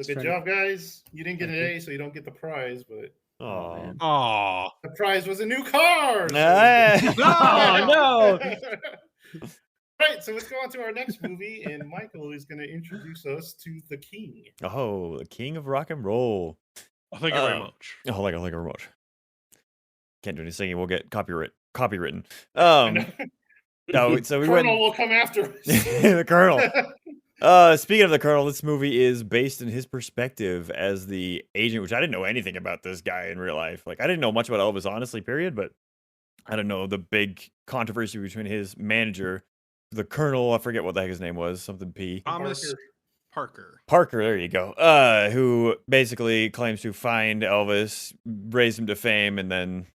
So good job, guys. You didn't get an A, so you don't get the prize, but Oh, the prize was a new car. So oh no! Right, so let's go on to our next movie, and Michael is going to introduce us to the king. Oh, the king of rock and roll. Thank you very much. Oh, thank you very much. Can't do any singing. We'll get copywritten. No, so we Colonel will come after us. The Colonel. Speaking of the Colonel, this movie is based in his perspective as the agent, which I didn't know anything about this guy in real life. Like, I didn't know much about Elvis, honestly, period, but I don't know the big controversy between his manager, the Colonel, I forget what the heck his name was, something P. Thomas Parker. Parker, there you go. Who basically claims to find Elvis, raise him to fame, and then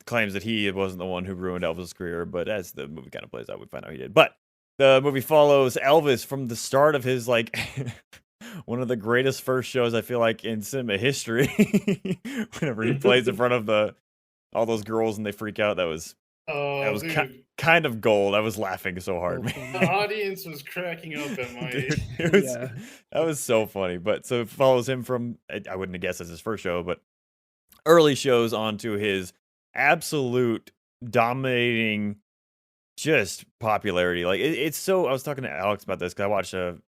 claims that he wasn't the one who ruined Elvis' career. But as the movie kind of plays out, we find out he did. But the movie follows Elvis from the start of his, like, one of the greatest first shows, I feel like, in cinema history. Whenever he plays in front of all those girls and they freak out, that was kind of gold. I was laughing so hard, man. The audience was cracking up at my age. That was so funny. But so it follows him from, I wouldn't have guessed as his first show, but early shows onto his absolute dominating just popularity. Like, it's so, I was talking to Alex about this because I watched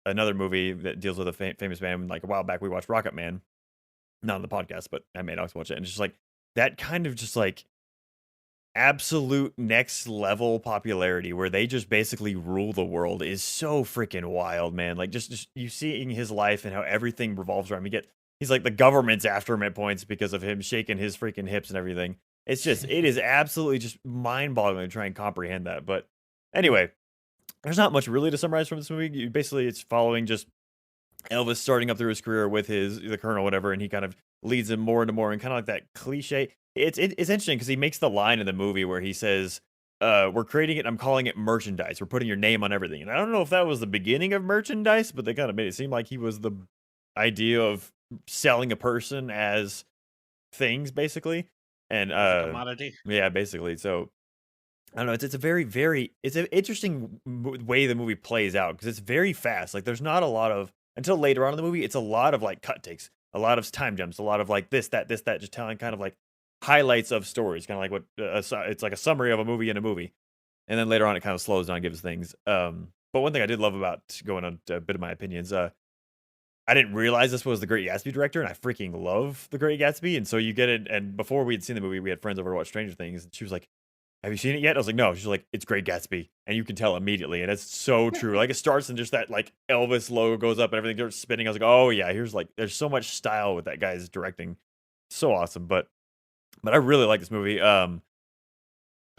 another movie that deals with a famous band. Like, a while back, we watched Rocket Man. Not on the podcast, but I made Alex watch it. And it's just like, that kind of just like absolute next level popularity where they just basically rule the world is so freaking wild, man. Like, just you seeing his life and how everything revolves around him. He's like, the government's after him at points because of him shaking his freaking hips and everything. It's just, it is absolutely just mind-boggling to try and comprehend that. But anyway, there's not much really to summarize from this movie. Basically, it's following just Elvis starting up through his career with the Colonel, whatever, and he kind of leads him more and more, and kind of like that cliche. It's interesting because he makes the line in the movie where he says, we're creating it, I'm calling it merchandise. We're putting your name on everything. And I don't know if that was the beginning of merchandise, but they kind of made it seem like he was the idea of selling a person as things, basically. And commodity. Yeah, basically. So I don't know. It's a very, very, it's an interesting way the movie plays out because it's very fast. Like, there's not a lot of, until later on in the movie, it's a lot of like cut takes, a lot of time jumps, a lot of like this, that, just telling kind of like highlights of stories, kind of like what it's like a summary of a movie in a movie. And then later on, it kind of slows down and gives things. But one thing I did love about, going on to a bit of my opinions, I didn't realize this was the Great Gatsby director, and I freaking love the Great Gatsby. And so you get it. And before we had seen the movie, we had friends over to watch Stranger Things, and she was like, have you seen it yet? I was like, no. She's like, it's Great Gatsby. And you can tell immediately. And it's so true. Like, it starts and just that like Elvis logo goes up and everything starts spinning. I was like, oh yeah, there's so much style with that guy's directing. So awesome. But I really like this movie. I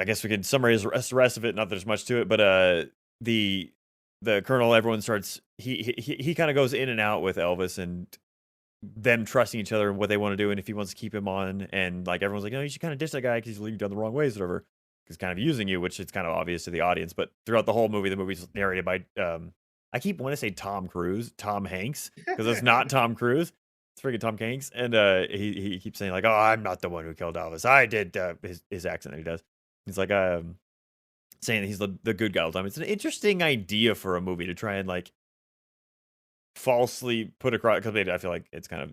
guess we can summarize the rest of it. Not that there's much to it, but the Colonel, everyone starts, he kind of goes in and out with Elvis and them trusting each other and what they want to do, and if he wants to keep him on, and like everyone's like, no, you should kind of ditch that guy because he's leading you down the wrong ways, or whatever. He's kind of using you, which is kind of obvious to the audience. But throughout the whole movie, the movie's narrated by I keep wanting to say Tom Hanks, because it's not Tom Cruise. It's freaking Tom Hanks, and he keeps saying like, oh, I'm not the one who killed Elvis. I did. His accent that he does. He's like saying that he's the good guy all the time. It's an interesting idea for a movie to try and like falsely put across, because I feel like it's kind of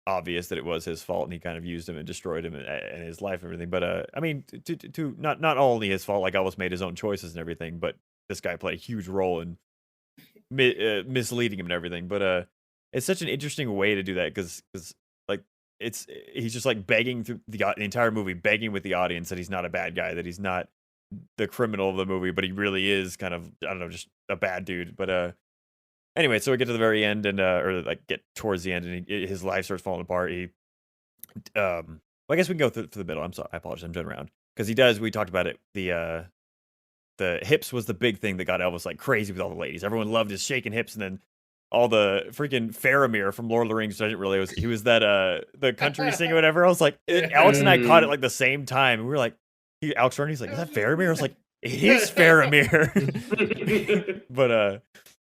obvious that it was his fault and he kind of used him and destroyed him and his life and everything. But I mean, to not only his fault, like Elvis made his own choices and everything, but this guy played a huge role in misleading him and everything. But it's such an interesting way to do that because like he's just like begging through the entire movie, begging with the audience that he's not a bad guy, that he's not the criminal of the movie, but he really is kind of, I don't know, just a bad dude. But anyway, so we get to the very end, and or like get towards the end, and his life starts falling apart. Well, I guess we can go through the middle. I'm sorry, I apologize, I'm jumping around because he does. We talked about it. The hips was the big thing that got Elvis like crazy with all the ladies. Everyone loved his shaking hips, and then all the freaking Faramir from Lord of the Rings. I didn't really. He was that the country singer, or whatever. I was like, Alex and I caught it like the same time. And we were like, Alex Rooney's like, is that Faramir? I was like, it is Faramir. But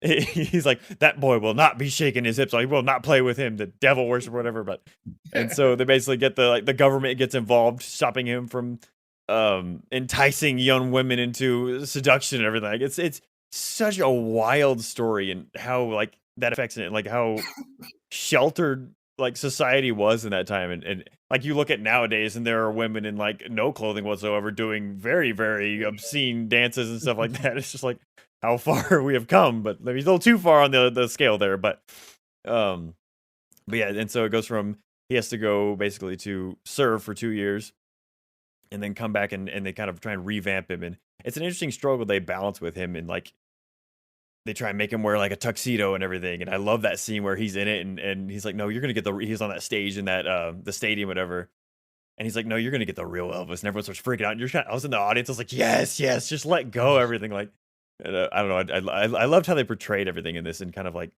he's like, that boy will not be shaking his hips. He will not play with him. The devil worship or whatever. But and so they basically get the government gets involved, stopping him from enticing young women into seduction and everything. Like, it's such a wild story, and how like that affects it, like how sheltered like society was in that time, and like you look at nowadays, and there are women in like no clothing whatsoever doing very very obscene dances and stuff like that. It's just like how far we have come, but maybe a little too far on the scale there. Um, but yeah, and so it goes from he has to go basically to serve for 2 years and then come back and they kind of try and revamp him. And it's an interesting struggle they balance with him, and like they try and make him wear like a tuxedo and everything. And I love that scene where he's in it and he's like, no, you're gonna get he's on that stage in that the stadium, whatever. And he's like, no, you're gonna get the real Elvis. And everyone starts freaking out. And I was in the audience. I was like, yes, yes, just let go, everything. Like, I don't know. I loved how they portrayed everything in this, and kind of like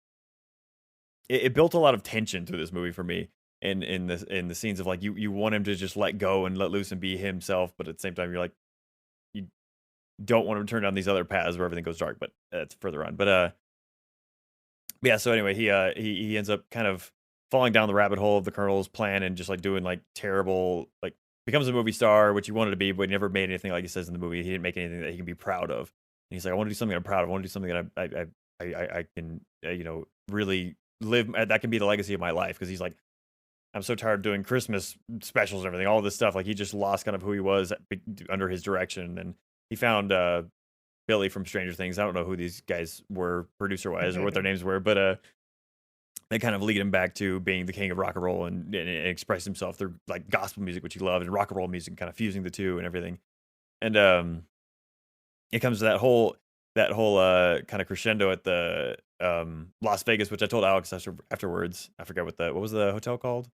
it built a lot of tension through this movie for me. In the scenes of like you want him to just let go and let loose and be himself, but at the same time you're like you don't want him to turn down these other paths where everything goes dark. But that's further on. But yeah. So anyway, he ends up kind of falling down the rabbit hole of the Colonel's plan and just like doing like terrible, like becomes a movie star, which he wanted to be, but he never made anything like he says in the movie. He didn't make anything that he can be proud of. And he's like, I want to do something I'm proud of. I want to do something that I can really live. That can be the legacy of my life. Because he's like, I'm so tired of doing Christmas specials and everything, all this stuff. Like he just lost kind of who he was under his direction. And he found Billy from Stranger Things. I don't know who these guys were producer wise or what their names were, but they kind of lead him back to being the king of rock and roll and express himself through like gospel music, which he loved, and rock and roll music, kind of fusing the two and everything. And it comes to that whole kind of crescendo at the Las Vegas, which I told Alex afterwards. I forgot what was the hotel called?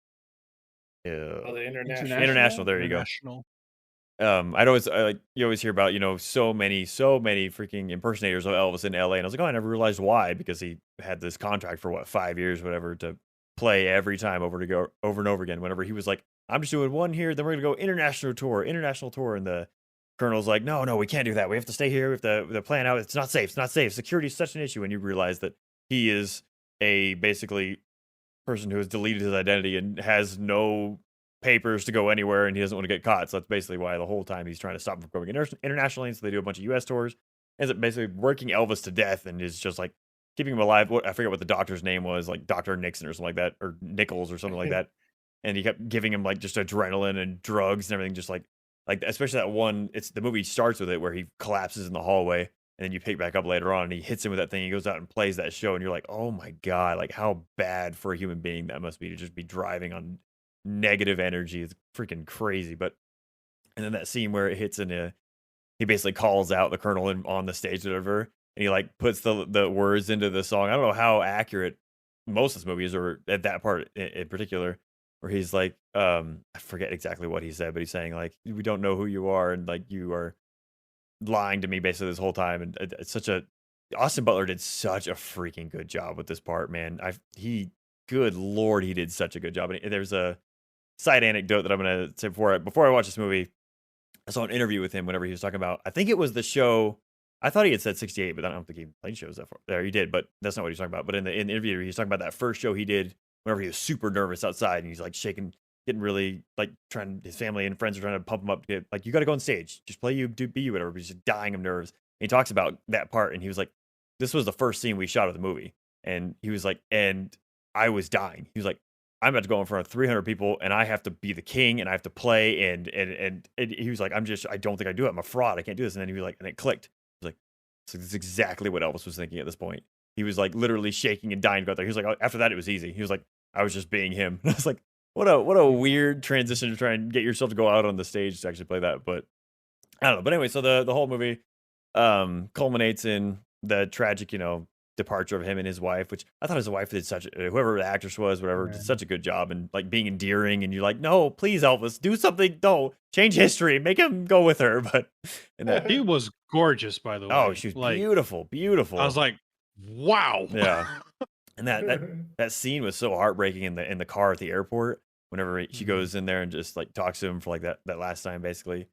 The International. International. There you go. I'd always like you always hear about so many freaking impersonators of Elvis in LA, and I was like, oh, I never realized why, because he had this contract for what 5 years, whatever, to play every time over and over again. Whenever he was like, I'm just doing one here, then we're gonna go international tour, and the Colonel's like, no, we can't do that. We have to stay here. We have to plan out. It's not safe. Security is such an issue, and you realize that he is a basically person who has deleted his identity and has no papers to go anywhere, and he doesn't want to get caught. So that's basically why the whole time he's trying to stop him from going internationally. And so they do a bunch of U.S. tours. Ends up basically working Elvis to death, and is just like keeping him alive. I forget what the doctor's name was, like Dr. Nixon or something like that, or Nichols or something like that. And he kept giving him like just adrenaline and drugs and everything, just like especially that one. It's the movie starts with it where he collapses in the hallway, and then you pick back up later on, and he hits him with that thing. He goes out and plays that show, and you're like, oh my god, like how bad for a human being that must be to just be driving on negative energy. Is freaking crazy. But and then that scene where it hits he basically calls out the Colonel on the stage or whatever, and he like puts the words into the song. I don't know how accurate most of his movies are at that part in particular, where he's like, I forget exactly what he said, but he's saying like, we don't know who you are, and like you are lying to me basically this whole time. And it's Austin Butler did such a freaking good job with this part, man. Good Lord, he did such a good job. And there's a side anecdote that I'm going to say before I watch this movie. I saw an interview with him whenever he was talking about, I think it was the show. I thought he had said 68, but I don't think he played shows that far. There, he did, but that's not what he's talking about. But in the interview, he's talking about that first show he did whenever he was super nervous outside, and he's like shaking, getting really like his family and friends are trying to pump him up to get like, you got to go on stage, just play you, be you, whatever. But he's just dying of nerves. And he talks about that part, and he was like, this was the first scene we shot of the movie, and he was like, and I was dying. He was like, I'm about to go in front of 300 people, and I have to be the king, and I have to play, and he was like, I don't think I do it. I'm a fraud. I can't do this. And then he was like, and it clicked. He was like, so this is exactly what Elvis was thinking at this point. He was like literally shaking and dying to go out there. He was like, after that, it was easy. He was like, I was just being him. And I was like, what a weird transition to try and get yourself to go out on the stage to actually play that. But I don't know. But anyway, so the whole movie culminates in the tragic, departure of him and his wife, which I thought his wife did whoever the actress was, whatever, did such a good job, and like being endearing, and you're like, no, please, Elvis, do something, no, change history, make him go with her. But he was gorgeous, by the way. Oh, she was like, beautiful. I was like, wow. Yeah. And that scene was so heartbreaking in the car at the airport whenever she goes in there and just like talks to him for like that last time basically.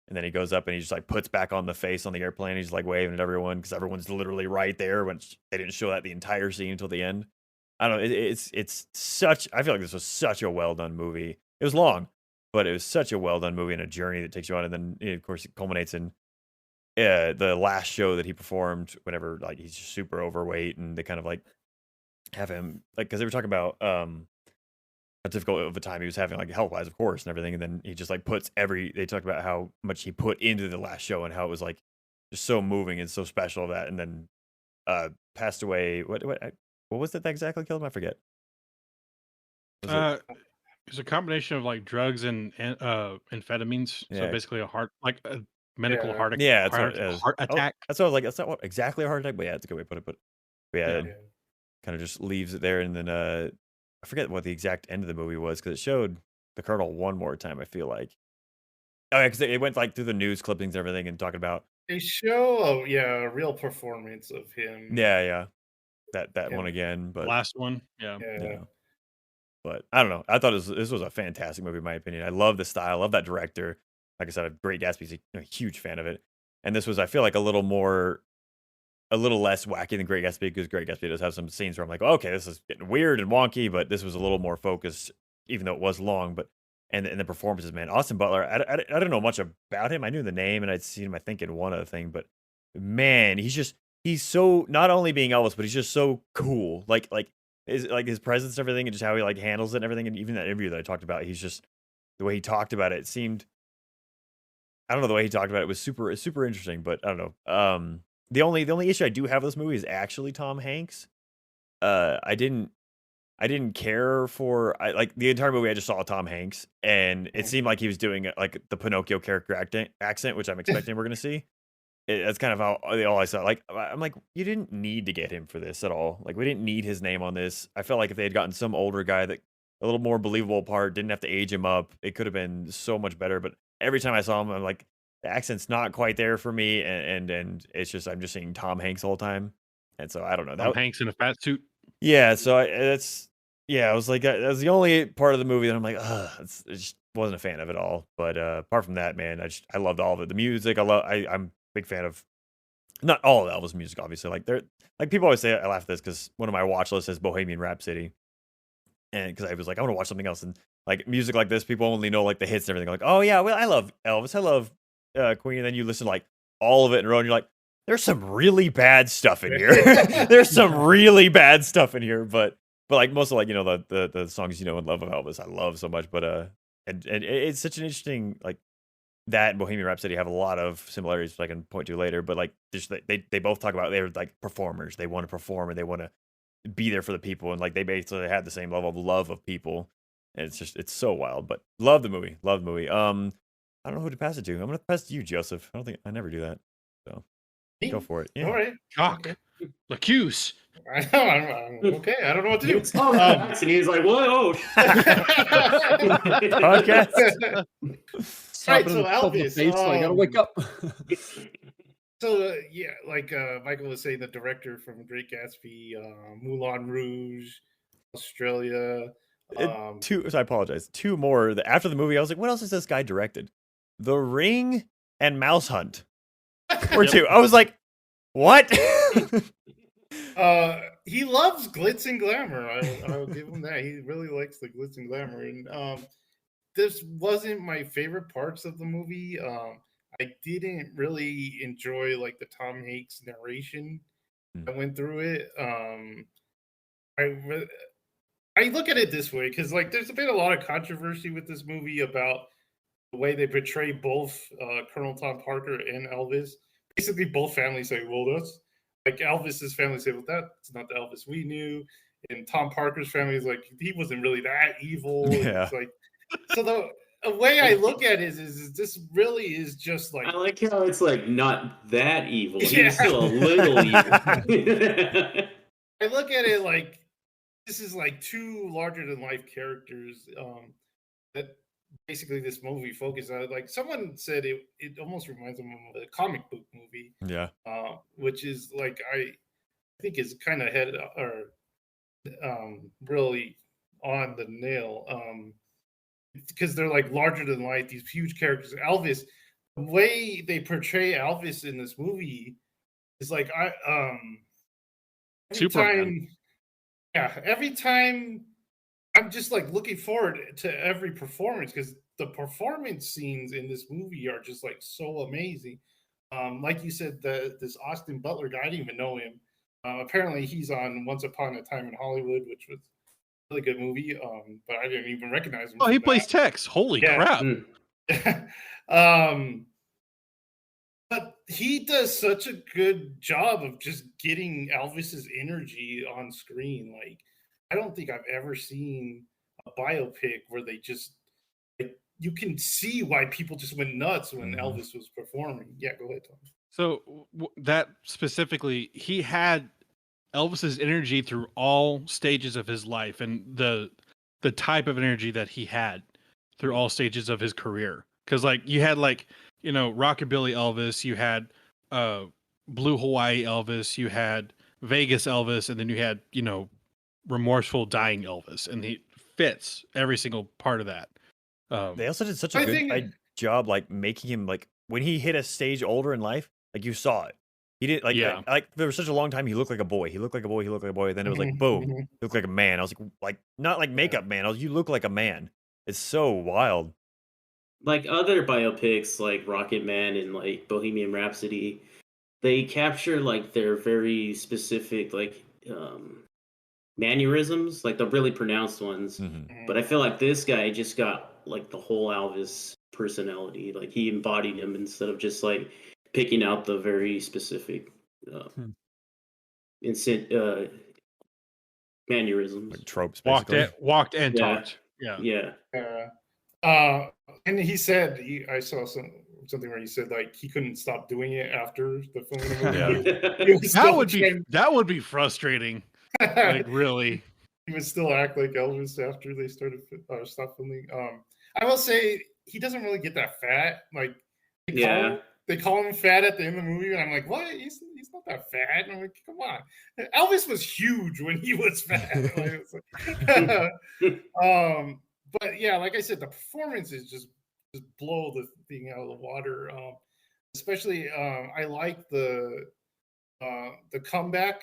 And then he goes up and he just like puts back on the face on the airplane. He's like waving at everyone because everyone's literally right there. When they didn't show that the entire scene until the end. I don't know. It's such. I feel like this was such a well done movie. It was long, but it was such a well done movie and a journey that takes you on. And then of course it culminates in the last show that he performed. Whenever like he's super overweight and they kind of like have him like because they were talking about how difficult of a time he was having, like health wise, of course, and everything. And then he just like puts they talked about how much he put into the last show and how it was like just so moving and so special that, and then passed away. What was it that exactly killed him? I forget. Was it? It's a combination of like drugs and amphetamines. So Yeah. basically a medical Yeah. Yeah, that's what heart attack. that's what I was like. That's not exactly a heart attack, but yeah, it's a good way to put it. But yeah, Yeah. kind of just leaves it there, and then I forget what the exact end of the movie was because it showed the Colonel one more time. I feel like, oh yeah, because it went like through the news clippings and everything and talking about They show a real performance of him. yeah that Yeah. one again, but Last one. Yeah. Yeah. But I don't know. I thought this was a fantastic movie in my opinion. I love the style, I love that director. Like I said, Great Gatsby's a huge fan of it, and this was I feel like a little less wacky than Great Gatsby because Great Gatsby does have some scenes where I'm like, oh, okay, this is getting weird and wonky, but this was a little more focused, even though it was long. But and the performances, man, Austin Butler, I don't know much about him. I knew the name and I'd seen him, I think, in one other thing, but man, he's so not only being Elvis, but he's just so cool. Like his presence and everything, and just how he like handles it and everything. And even that interview that I talked about, he's just the way he talked about it seemed. I don't know, the way he talked about it was super interesting, but I don't know. The only issue I do have with this movie is actually Tom Hanks. I didn't care for like the entire movie. I just saw Tom Hanks, and it seemed like he was doing like the Pinocchio character accent, which I'm expecting we're gonna see. That's kind of all I saw. Like I'm like, you didn't need to get him for this at all. Like we didn't need his name on this. I felt like if they had gotten some older guy that a little more believable part, didn't have to age him up, it could have been so much better. But every time I saw him, I'm like, the accent's not quite there for me, and it's just I'm just seeing Tom Hanks the whole time, and so I don't know. Tom Hanks in a fat suit. Yeah, so I was like that was the only part of the movie that I'm like, I just wasn't a fan of it all. But apart from that, man, I loved all of it. The music, I'm a big fan of not all of Elvis music, obviously. Like people always say I laugh at this because one of my watch lists is Bohemian Rhapsody, and because I was like I want to watch something else, and like music like this, people only know like the hits and everything. Like, oh yeah, well I love Elvis, I love Queen, and then you listen to like all of it in a row, and you're like, there's some really bad stuff in here. There's some really bad stuff in here, but like most of like the songs and love of Elvis, I love so much. But and it's such an interesting like that and Bohemian Rhapsody have a lot of similarities I can point to later. But like just they both talk about they're like performers. They want to perform and they want to be there for the people, and like they basically had the same level of love of people. And it's so wild. But love the movie. Love the movie. I don't know who to pass it to. I'm gonna pass it to you, Joseph. I never do that. So go for it. Yeah. All right. Jock. L'Accuse. I know. I'm okay. I don't know what to do. And he's like, whoa. Podcast. Right, so Elvis, Face, so I gotta wake up. So yeah, like Michael was saying, the director from Great Gatsby, Moulin Rouge, Australia. So I apologize. Two more. After the movie, I was like, what else has this guy directed? The Ring and Mouse Hunt. Or two. I was like, what? He loves glitz and glamour. I'll give him that. He really likes the glitz and glamour. And this wasn't my favorite parts of the movie. I didn't really enjoy like the Tom Hanks narration that went through it. I look at it this way because like there's been a lot of controversy with this movie about the way they portray both Colonel Tom Parker and Elvis. Basically, both families say, "Well, that's like Elvis's family say, well, that's not the Elvis we knew," and Tom Parker's family is like, he wasn't really that evil. Yeah. It's like, so the way I look at it is this really is just like I like how it's like not that evil. Yeah. He's still a little evil. I look at it like this is like two larger than life characters that basically this movie focuses on. Like someone said, it almost reminds them of a comic book movie. Yeah. Which is like I think is kind of head or really on the nail. Because they're like larger than life, these huge characters. Elvis, the way they portray Elvis in this movie is like Superman. Every time I'm just like looking forward to every performance because the performance scenes in this movie are just like so amazing. Like you said, this Austin Butler guy, I didn't even know him. Apparently, he's on Once Upon a Time in Hollywood, which was a really good movie. But I didn't even recognize him. Oh, he from plays Tex. Holy Yeah. crap! Mm. that. But he does such a good job of just getting Elvis's energy on screen. Like, I don't think I've ever seen a biopic where they just like you can see why people just went nuts when Elvis was performing. Yeah, go ahead, Tom. So that specifically, he had Elvis's energy through all stages of his life, and the type of energy that he had through all stages of his career. Because like you had rockabilly Elvis, you had blue Hawaii Elvis, you had Vegas Elvis, and then you had remorseful dying Elvis, and he fits every single part of that. They also did such a good job, like making him like when he hit a stage older in life, like you saw it. He didn't like there was such a long time he looked like a boy. He looked like a boy. He looked like a boy. Then it was like boom, he looked like a man. I was like not like makeup man. You look like a man. It's so wild. Like other biopics, like Rocket Man and like Bohemian Rhapsody, they capture like their very specific like mannerisms, like the really pronounced ones. But I feel like this guy just got like the whole Elvis personality. Like he embodied him instead of just like picking out the very specific mannerisms, like tropes. Basically. Walked and Yeah. talked. Yeah. Yeah. And he said, I saw something where he said like he couldn't stop doing it after the film of the movie. That would be frustrating. Like really. He would still act like Elvis after they started stopped filming. I will say he doesn't really get that fat. Like they call him fat at the end of the movie, and I'm like, what? He's not that fat. And I'm like, come on. Elvis was huge when he was fat. But yeah, like I said, the performances just blow the thing out of the water. Especially, I like the comeback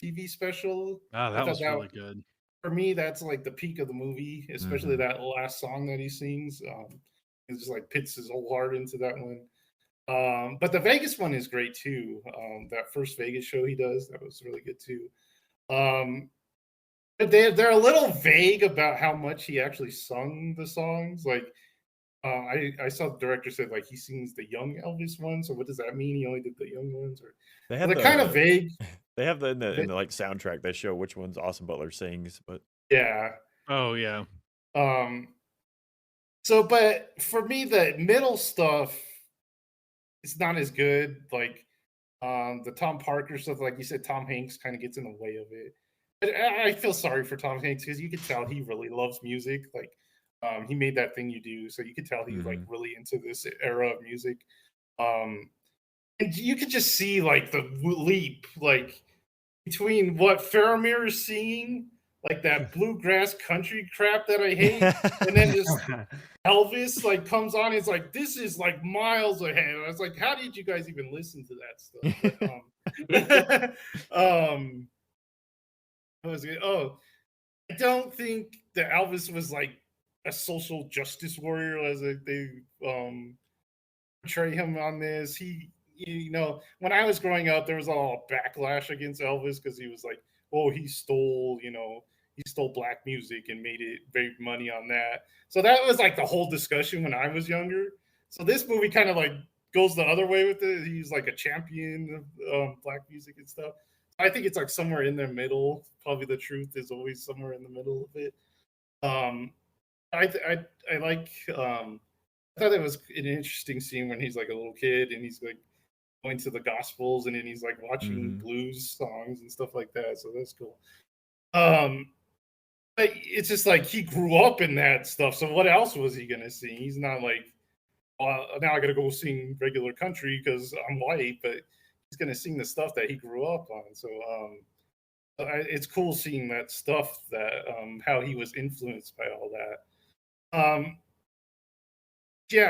TV special. Oh, that was really good. For me, that's like the peak of the movie, especially that last song that he sings. It just like pits his whole heart into that one. But the Vegas one is great too. That first Vegas show he does, that was really good too. But they're a little vague about how much he actually sung the songs. Like I saw the director said like he sings the young Elvis one. So what does that mean? He only did the young ones, or they're kind of vague. They have in the like soundtrack they show which ones Austin Butler sings, but yeah. Oh yeah. So, but for me, the middle stuff is not as good. Like the Tom Parker stuff, like you said, Tom Hanks kind of gets in the way of it. But I feel sorry for Tom Hanks because you could tell he really loves music. Like he made That Thing You Do, so you could tell he's like really into this era of music. And you could just see like the leap, like between what Faramir is singing, like that bluegrass country crap that I hate, and then just Elvis like comes on. It's like this is like miles ahead. I was like, how did you guys even listen to that stuff? But, I don't think that Elvis was like a social justice warrior as they portray him on this. When I was growing up, there was a lot of backlash against Elvis because he was like, oh, he stole black music and made money on that. So that was like the whole discussion when I was younger. So this movie kind of like goes the other way with it. He's like a champion of black music and stuff. I think it's like somewhere in the middle. Probably the truth is always somewhere in the middle of it. I like. I thought it was an interesting scene when he's like a little kid and he's like going to the Gospels and then he's like watching blues songs and stuff like that. So that's cool. But it's just like he grew up in that stuff. So what else was he gonna sing? He's not like, now I gotta go sing regular country because I'm white, but he's gonna sing the stuff that he grew up on. So it's cool seeing that stuff, that how he was influenced by all that.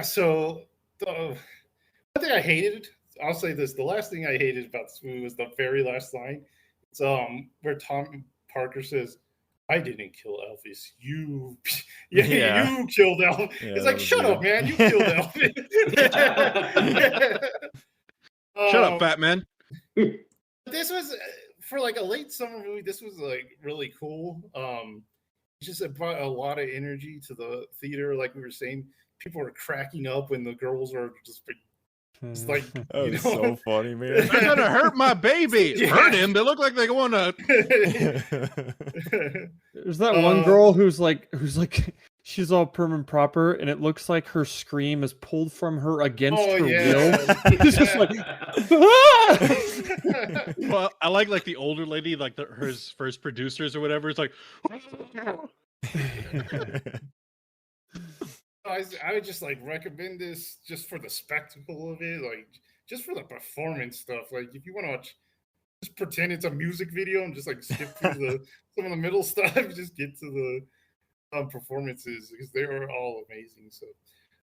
So the one thing I hated, I'll say this, the last thing I hated about this movie was the very last line. It's where Tom Parker says, I didn't kill Elvis. You killed Elvis. Yeah, it's like, shut up, man. You killed Elvis. Shut up, fat man. This was for like a late summer movie. This was like really cool. It just brought a lot of energy to the theater. Like we were saying, people were cracking up when the girls were just like, That you was know, so funny, man. They're gonna hurt my baby. Yeah. Hurt him. They look like they want to. There's that one girl who's like she's all prim and proper, and it looks like her scream is pulled from her against her will. It's just like, Well, I like the older lady, like her first producers or whatever. It's like, I would just like recommend this just for the spectacle of it, like just for the performance stuff. Like if you want to watch, just pretend it's a music video and just like skip through some of the middle stuff, just get to the performances because they are all amazing. So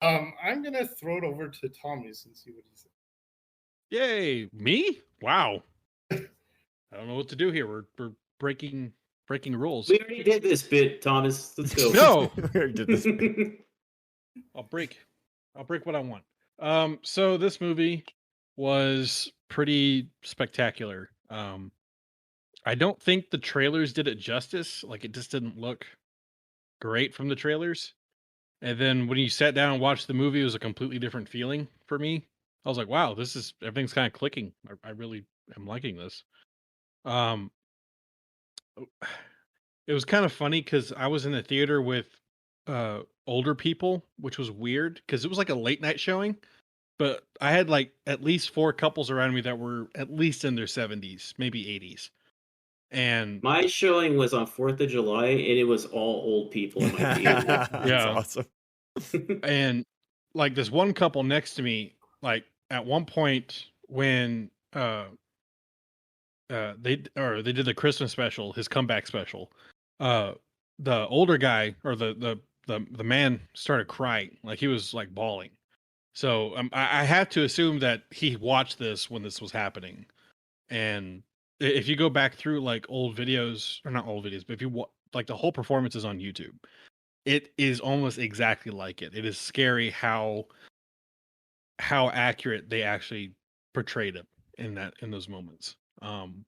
I'm gonna throw it over to Thomas and see what he says. yay, me? Wow. I don't know what to do here. We're breaking rules. We already did this bit, Thomas. Let's go. No, We already did this. I'll break what I want. So this movie was pretty spectacular. I don't think the trailers did it justice. Like it just didn't look great from the trailers. And then when you sat down and watched the movie, it was a completely different feeling for me. I was like, wow, everything's kind of clicking. I really am liking this. It was kind of funny because I was in the theater with older people, which was weird because it was like a late night showing. But I had like at least 4 couples around me that were at least in their 70s, maybe 80s. And my showing was on 4th of July, and it was all old people in my theater. That's Yeah. awesome. and like this one couple next to me, like at one point when they did the Christmas special, his comeback special, the older guy or the man started crying, like he was like bawling. So I have to assume that he watched this when this was happening. And if you go back through like old videos, or not old videos, but if you like the whole performance is on YouTube, it is almost exactly like it. It is scary how accurate they actually portrayed it in those moments. And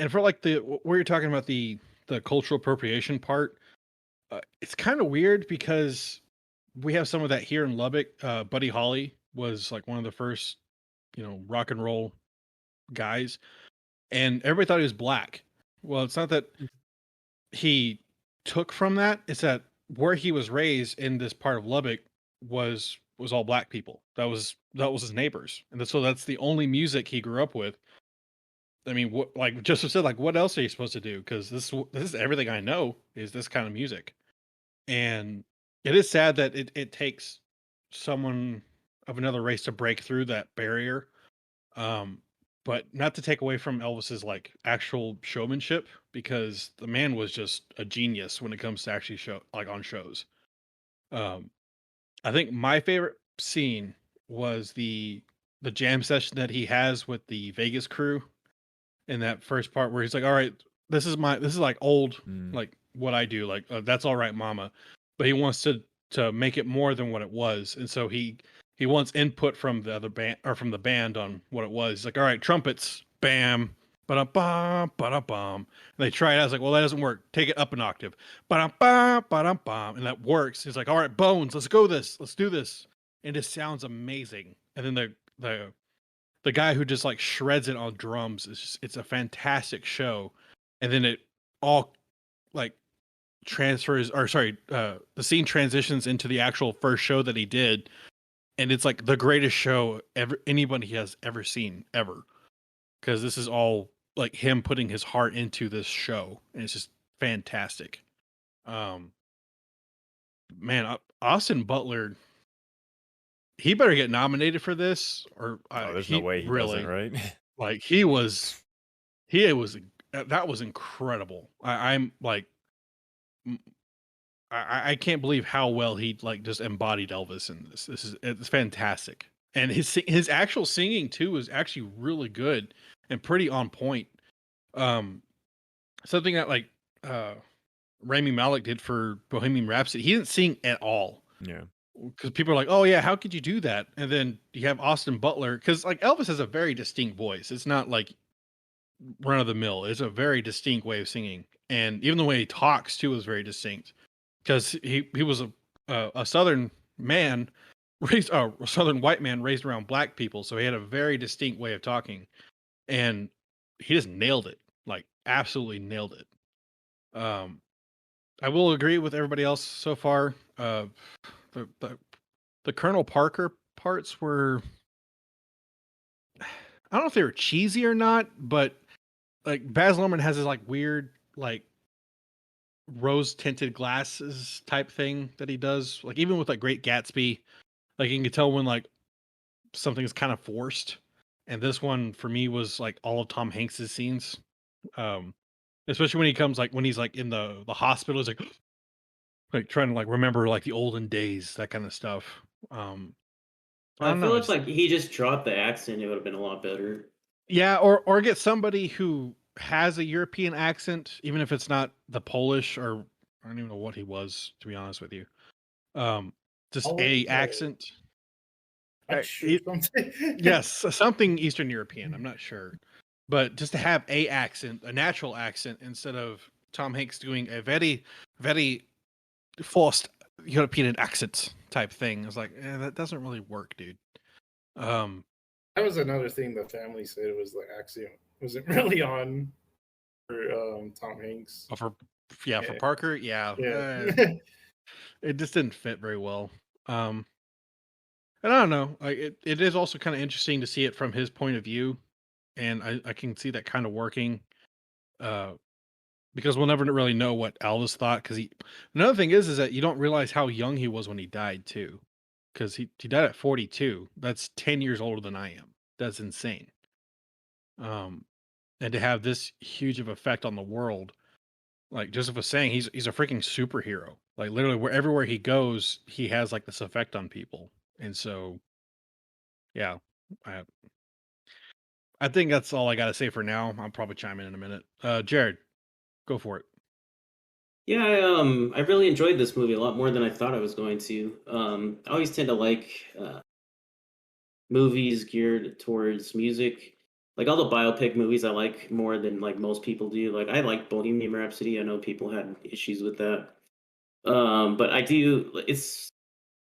for like where you're talking about the cultural appropriation part, it's kind of weird because we have some of that here in Lubbock. Buddy Holly was like one of the first, rock and roll guys, and everybody thought he was black. Well, it's not that he took from that. It's that where he was raised in this part of Lubbock was all black people. That was his neighbors, and so that's the only music he grew up with. I mean, what, like Joseph said, like what else are you supposed to do? Because this is everything I know is this kind of music, and it is sad that it takes someone of another race to break through that barrier. But not to take away from Elvis's like actual showmanship, because the man was just a genius when it comes to actually on shows. I think my favorite scene was the jam session that he has with the Vegas crew in that first part where he's like, all right, this is like old, like what I do, like that's all right, mama. But he wants to make it more than what it was. And so he wants input from the other band or from the band on what it was. He's like, all right, trumpets, bam, ba-da-bum, ba-da-bum. And they try it out. I was like, well, that doesn't work. Take it up an octave. Ba-da-bum, ba-da-bum. And that works. He's like, all right, bones, let's do this. And it sounds amazing. And then the guy who just like shreds it on drums it's a fantastic show. And then it all like the scene transitions into the actual first show that he did. And it's like the greatest show anybody has ever seen ever. Because this is all like him putting his heart into this show. And it's just fantastic. Man, Austin Butler, he better get nominated for this, or there's no way he really doesn't, right? Like that was incredible. I'm like, I can't believe how well he like just embodied Elvis in this. It's fantastic, and his actual singing too is actually really good and pretty on point. Something that like Rami Malek did for Bohemian Rhapsody, he didn't sing at all. Yeah. because people are like, oh yeah, how could you do that? And then you have Austin Butler, because like Elvis has a very distinct voice. It's not like run of the mill. It's a very distinct way of singing, and even the way he talks too is very distinct. Because he was a Southern man raised a Southern white man raised around black people, so he had a very distinct way of talking, and he just nailed it, like absolutely nailed it. I will agree with everybody else so far. The the Colonel Parker parts were, I don't know if they were cheesy or not, but like Baz Luhrmann has this like weird like rose tinted glasses type thing that he does. Like even with like Great Gatsby, like you can tell when like something is kind of forced. And this one for me was like all of Tom Hanks's scenes. Especially when he comes like when he's like in the hospital, he's like trying to like remember like the olden days, that kind of stuff. I I don't feel know. it's like he just dropped the accent. It would have been a lot better. Yeah, or get somebody who has a European accent, even if it's not the Polish or I don't even know what he was, to be honest with you. Just a accent. Not sure something. Yes, something Eastern European. I'm not sure, but just to have a accent, a natural accent, instead of Tom Hanks doing a very, very forced European accent type thing. It's like that doesn't really work, dude. That was another thing the family said was the accent wasn't really on for Tom Hanks. For Parker, yeah. It just didn't fit very well. And I don't know. It is also kind of interesting to see it from his point of view, and I can see that kind of working. Because we'll never really know what Elvis thought. Because another thing is that you don't realize how young he was when he died too. Because he died at 42. That's 10 years older than I am. That's insane. And to have this huge of effect on the world, like Joseph was saying, he's a freaking superhero. Like literally, everywhere he goes, he has like this effect on people. And so, yeah, I think that's all I got to say for now. I'll probably chime in a minute. Jared, go for it. Yeah, I really enjoyed this movie a lot more than I thought I was going to. I always tend to like movies geared towards music. Like all the biopic movies I like more than like most people do. Like I like Bohemian Rhapsody. I know people had issues with that. But I do, it's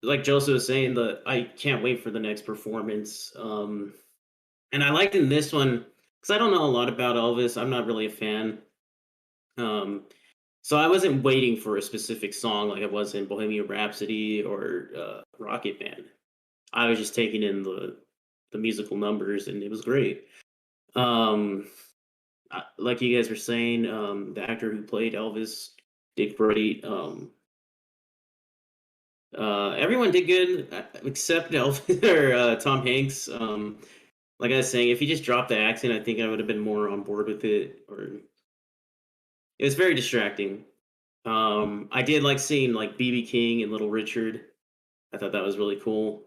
like Joseph was saying, I can't wait for the next performance. And I liked in this one because I don't know a lot about Elvis. I'm not really a fan. So I wasn't waiting for a specific song like I was in Bohemian Rhapsody or Rocket Man. I was just taking in the musical numbers, and it was great. Like you guys were saying, the actor who played Elvis did great. Everyone did good except Elvis or Tom Hanks. Like I was saying, if he just dropped the accent, I think I would have been more on board with it. Or it was very distracting. I did like seeing like BB King and Little Richard. I thought that was really cool.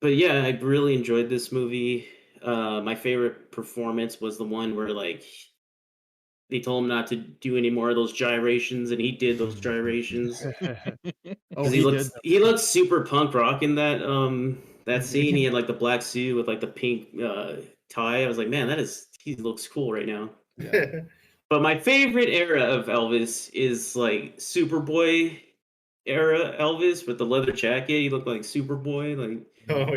But yeah, I really enjoyed this movie. My favorite performance was the one where like they told him not to do any more of those gyrations, and he did those gyrations. Oh, he looked super punk rock in that scene. He had like the black suit with like the pink tie. I was like, man, he looks cool right now. Yeah. But my favorite era of Elvis is like Superboy era Elvis with the leather jacket. He looked like Superboy, like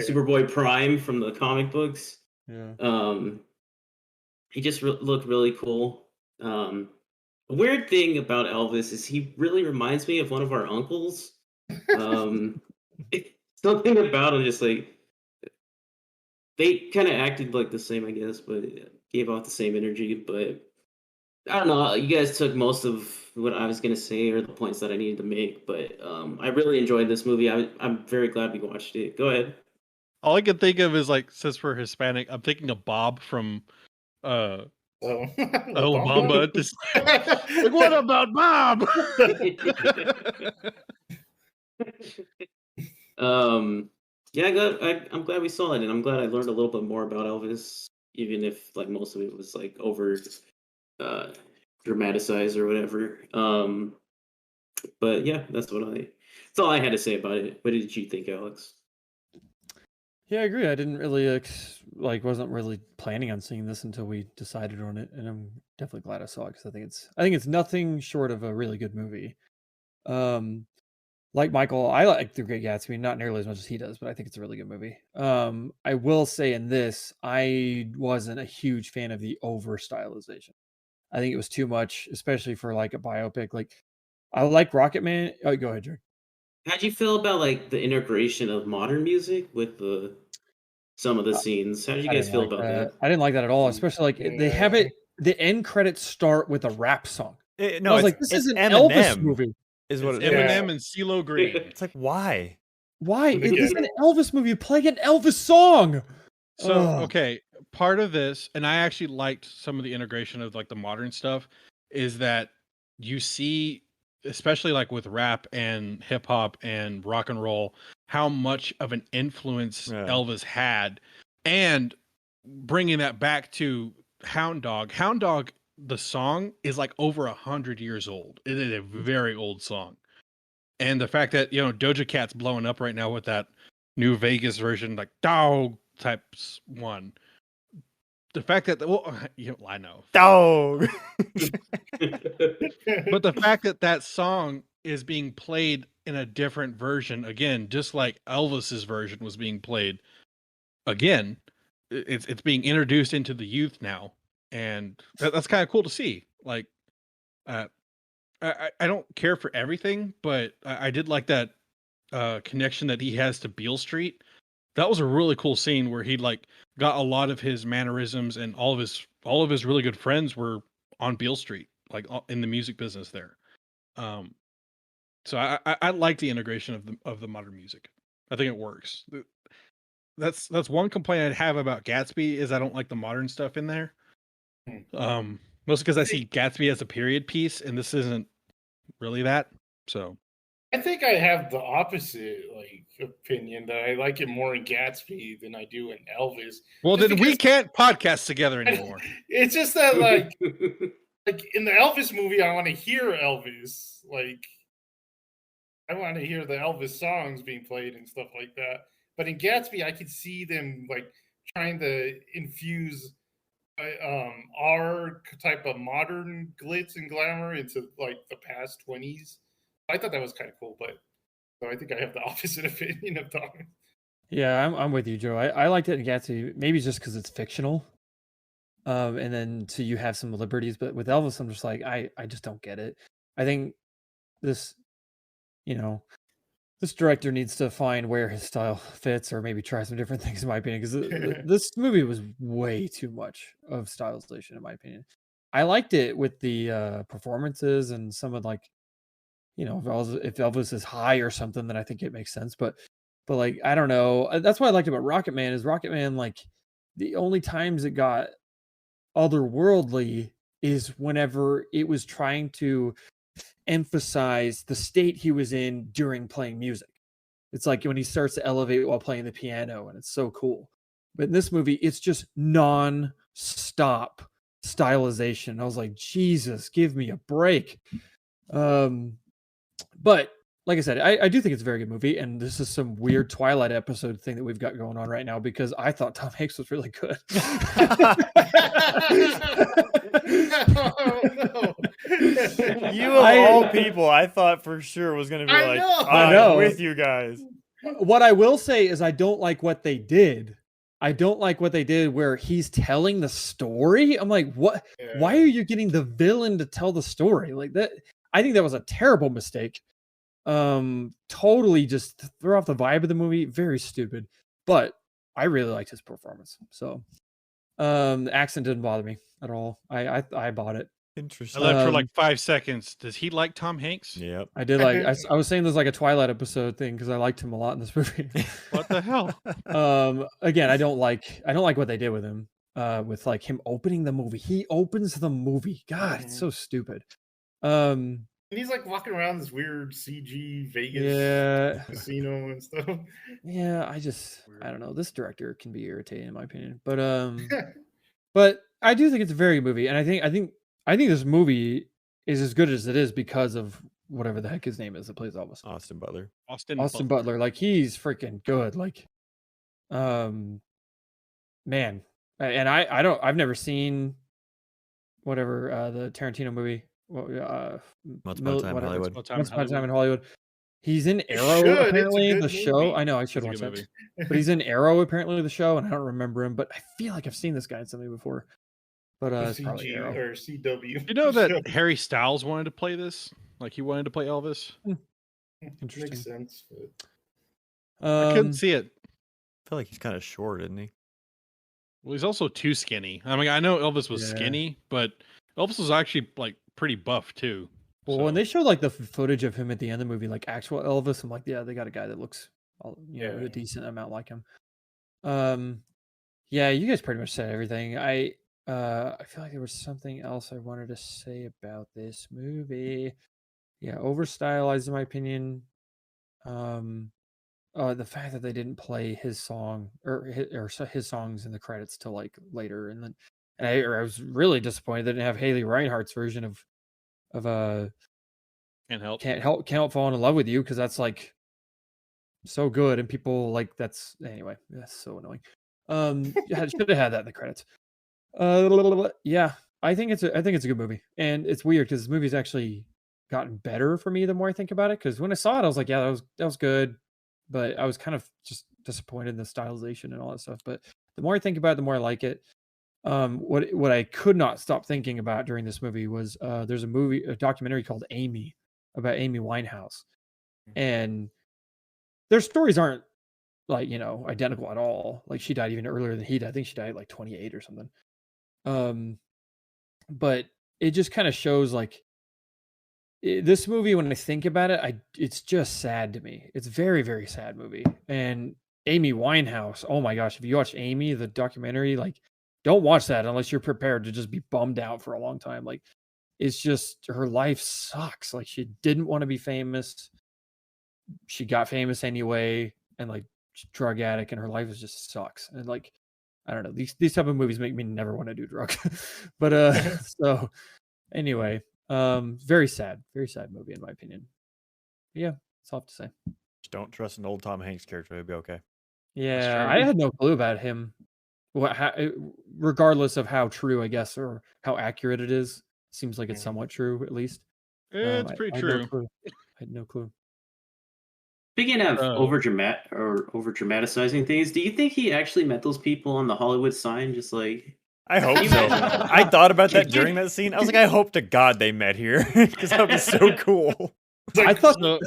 Superboy Prime from the comic books. Yeah. He just looked really cool. A weird thing about Elvis is he really reminds me of one of our uncles. Something about him just like they kind of acted like the same, I guess, but gave off the same energy. But I don't know. You guys took most of what I was going to say or the points that I needed to make. But I really enjoyed this movie. I'm very glad we watched it. Go ahead. All I can think of is like, since we're Hispanic, I'm thinking of Bob from Bamba. Like, what about Bob? Yeah, I'm glad we saw it, and I'm glad I learned a little bit more about Elvis, even if like most of it was like over dramatized or whatever. But yeah, that's all I had to say about it. What did you think, Alex? Yeah, I agree. I didn't really wasn't really planning on seeing this until we decided on it, and I'm definitely glad I saw it because I think it's nothing short of a really good movie. Like Michael, I like The Great Gatsby, not nearly as much as he does, but I think it's a really good movie. I will say in this, I wasn't a huge fan of the over stylization. I think it was too much, especially for like a biopic. Like I like Rocket Man. Oh, go ahead, Jerry. How'd you feel about like the integration of modern music with some of the scenes? How did you I guys didn't feel like about that. that? I didn't like that at all, especially like they have it. The end credits start with a rap song. And I was like, this is an Elvis movie. Is what It's it Eminem and CeeLo Green. It's like, why? Why? It is an Elvis movie. Playing an Elvis song. So, okay, part of this, and I actually liked some of the integration of like the modern stuff, is that you see, especially like with rap and hip hop and rock and roll, how much of an influence Elvis had, and bringing that back to Hound Dog. Hound Dog, the song is like over 100 years old. It is a very old song, and the fact that Doja Cat's blowing up right now with that new Vegas version, like dog types one. The fact that I know dog, but the fact that that song is being played in a different version again, just like Elvis's version was being played again, it's being introduced into the youth now, and that's kind of cool to see. Like, I don't care for everything, but I did like that connection that he has to Beale Street. That was a really cool scene where he like got a lot of his mannerisms, and all of his really good friends were on Beale Street, like in the music business there. So I like the integration of the modern music. I think it works. That's one complaint I'd have about Gatsby is I don't like the modern stuff in there. Mostly because I see Gatsby as a period piece, and this isn't really that. So I think I have the opposite opinion that I like it more in Gatsby than I do in Elvis. Well, then we can't podcast together anymore. It's just that like in the Elvis movie, I want to hear Elvis. Like I want to hear the Elvis songs being played and stuff like that. But in Gatsby, I could see them like trying to infuse our type of modern glitz and glamour into like the past 20s. I thought that was kind of cool, but so I think I have the opposite opinion of Tom. Yeah, I'm with you, Joe. I liked it in Gatsby, maybe just because it's fictional. And then so you have some liberties, but with Elvis, I'm just like, I just don't get it. I think this, this director needs to find where his style fits, or maybe try some different things, in my opinion, because this movie was way too much of stylization, in my opinion. I liked it with the performances and some of like, if Elvis is high or something, then I think it makes sense. But like, I don't know. That's what I liked about Rocket Man is Rocket Man, like the only times it got otherworldly is whenever it was trying to emphasize the state he was in during playing music. It's like when he starts to elevate while playing the piano, and it's so cool. But in this movie, it's just non-stop stylization. I was like, Jesus, give me a break. But like I said, I do think it's a very good movie, and this is some weird Twilight episode thing that we've got going on right now because I thought Tom Hanks was really good. No. You of all people, I thought for sure was going to be I'm with you guys. What I will say is I don't like what they did. I don't like what they did where he's telling the story. I'm like, what? Yeah. Why are you getting the villain to tell the story like that? I think that was a terrible mistake. Totally just throw off the vibe of the movie. Very stupid. But I really liked his performance. So the accent didn't bother me at all. I bought it. Interesting. I left for like 5 seconds. Does he like Tom Hanks? Yep. I did like. I was saying this like a Twilight episode thing because I liked him a lot in this movie. What the hell? Again, I don't like what they did with him. With like him opening the movie. He opens the movie. God, it's so stupid. And he's like walking around this weird CG Vegas casino and stuff. Yeah, I don't know. This director can be irritating in my opinion, but but I do think it's a very good movie, and I think this movie is as good as it is because of whatever the heck his name is that plays Elvis. Austin Butler. Austin Butler. Like he's freaking good. Like, man, and I've never seen whatever the Tarantino movie. Once Upon a Time in Hollywood. Once Upon a Time in Hollywood. He's in You Arrow should. It's a apparently good the show. movie. I know I should watch that, but he's in Arrow apparently the show, and I don't remember him, but I feel like I've seen this guy in something before. But it's probably CG Arrow. or CW. You know that Harry Styles wanted to play this? Like he wanted to play Elvis? Interesting. Makes sense. But... I couldn't see it. I feel like he's kind of short, isn't he? Well, he's also too skinny. I mean, I know Elvis was skinny, but Elvis was actually like pretty buff too. Well, when they showed like the footage of him at the end of the movie, like actual Elvis, I'm like, yeah, they got a guy that looks, a decent amount like him. Yeah, you guys pretty much said everything. I feel like there was something else I wanted to say about this movie. Yeah, over stylized in my opinion. The fact that they didn't play his song or his songs in the credits till like later, and I was really disappointed they didn't have Haley Reinhardt's version of Can't Help Falling in Love with You, because that's like so good, and people like that's so annoying. Should have had that in the credits. Yeah, I think it's a good movie, and it's weird because this movie's actually gotten better for me the more I think about it. Because when I saw it, I was like, yeah, that was good, but I was kind of just disappointed in the stylization and all that stuff. But the more I think about it, the more I like it. What I could not stop thinking about during this movie was there's a documentary called Amy about Amy Winehouse, and their stories aren't like identical at all. Like she died even earlier than he did. I think she died at like 28 or something. But it just kind of shows like this movie, when I think about it, it's just sad to me. It's a very, very sad movie. And Amy Winehouse, oh my gosh, if you watch Amy, the documentary, like don't watch that unless you're prepared to just be bummed out for a long time. Like it's just, her life sucks. Like she didn't want to be famous. She got famous anyway, and like drug addict, and her life just sucks. And like, I don't know, these type of movies make me never want to do drugs. But so anyway, very sad movie in my opinion. Yeah, that's all I have to say. Just don't trust an old Tom Hanks character; he'll be okay. Yeah, I had no clue about him. Regardless of how true, I guess, or how accurate it is, seems like it's somewhat true at least. It's pretty true. I had no clue. Speaking of over dramatizing things, do you think he actually met those people on the Hollywood sign? Just like, I hope so. I thought about that during that scene. I was like, I hope to God they met here, because that would be so cool. Like, I thought they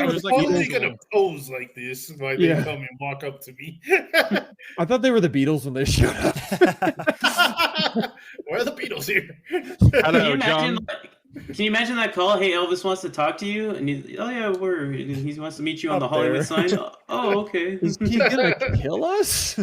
were totally gonna pose like this while they come and walk up to me. I thought they were the Beatles when they showed up. Where are the Beatles here? I don't know, John. Can you imagine that call? Hey, Elvis wants to talk to you, and he wants to meet you on the Hollywood sign. Oh, okay. Is he gonna kill us?